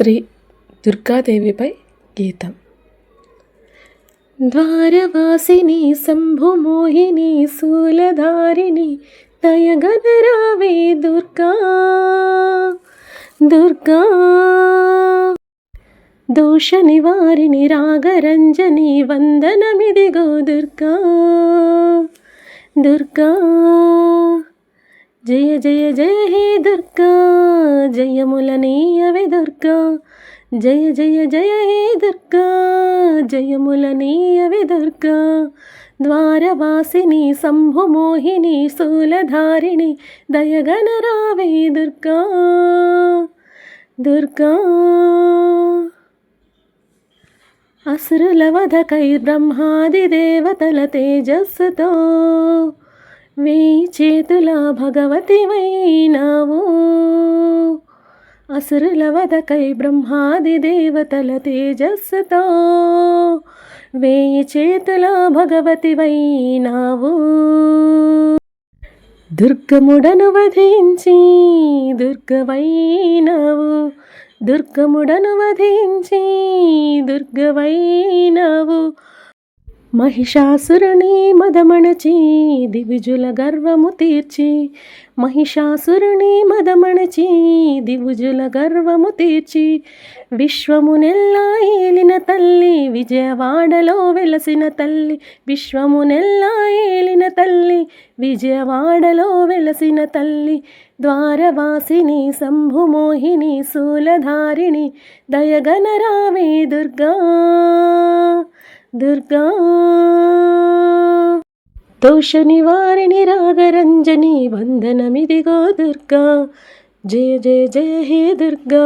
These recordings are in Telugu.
శ్రీ దుర్గాదేవిపై గీతం. ద్వారవాసిని శంభుమోహిని శూలధారిణి దయగనరావే దుర్గా దుర్గా. దోష నివారిణి రాగరంజని వందనమిదిగో దుర్గా దుర్గా. జయ జయ జయ హే దుర్గా, జయములనీయవే దుర్గా. జయ జయ జయ హే దుర్గా, జయములనీయవే దుర్గా. ద్వారవాసిని శంభుమోహిని శూలధారిణి దయగనరావే దుర్గా దుర్గా. అసురుల వధకై బ్రహ్మాది దేవతల తేజస్సుతో వేయి చేతుల భగవతివైనావు. అసురుల వధకై బ్రహ్మాది దేవతల తేజస్సుతో వేయి చేతుల భగవతివైనావు. దుర్గముడను వధించి దుర్గవైనావు. దుర్గముడను వధించి దుర్గవైనావు. మహిషాసురుని మదమణచి దివిజుల గర్వము తీర్చి. మహిషాసురుని మదమణచి దివిజుల గర్వము తీర్చి. విశ్వమునెల్లా ఏలిన తల్లి విజయవాడలో వెలసిన తల్లి. విశ్వమునెల్లా ఏలిన తల్లి విజయవాడలో వెలసిన తల్లి. ద్వారవాసిని శంభుమోహిని శూలధారిణి దయగనరావే దుర్గా దుర్గా. దోష నివారిణి రాగరంజని వందనమిదిగో దుర్గా. జయ జయ జయ హే దుర్గా,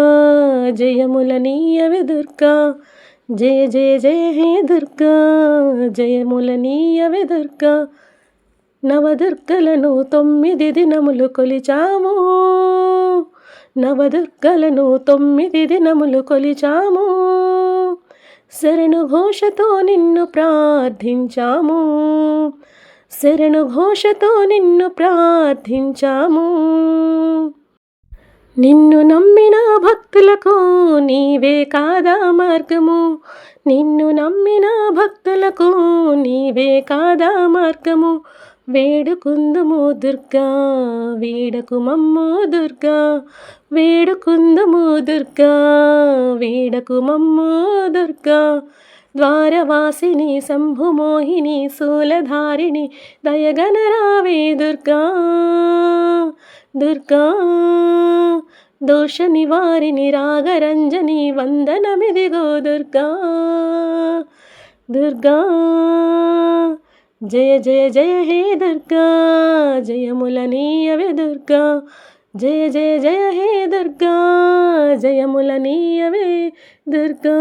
జయములనీయవే దుర్గా. జయ జయ జయ హే దుర్గా, జయములనీయవే దుర్గా. నవదుర్గలను 9 దినములు కొలిచాము. నవదుర్గలను 9 దినములు కొలిచాము. శరణు ఘోషతో నిన్ను ప్రార్థించాము. శరణు ఘోషతో నిన్ను ప్రార్థించాము. నిన్ను నమ్మిన భక్తులకు నీవే కాదా మార్గము. నిన్ను నమ్మిన భక్తులకు నీవే కాదా మార్గము. వేడుకుందుము దుర్గా వీడకు మమ్ము దుర్గా. వేడుకుందుము దుర్గా వీడకు మమ్ము దుర్గా. ద్వారవాసిని శంభుమోహిని శూలధారిణి దయగనరావే దుర్గా దుర్గా. దోష నివారిణి రాగరంజని వందనమిదిగో దుర్గా దుర్గా. జయ జయ జయ హే దుర్గా, జయములనీయవే దుర్గా. జయ జయ జయ హే దుర్గా, జయములనీయవే దుర్గా.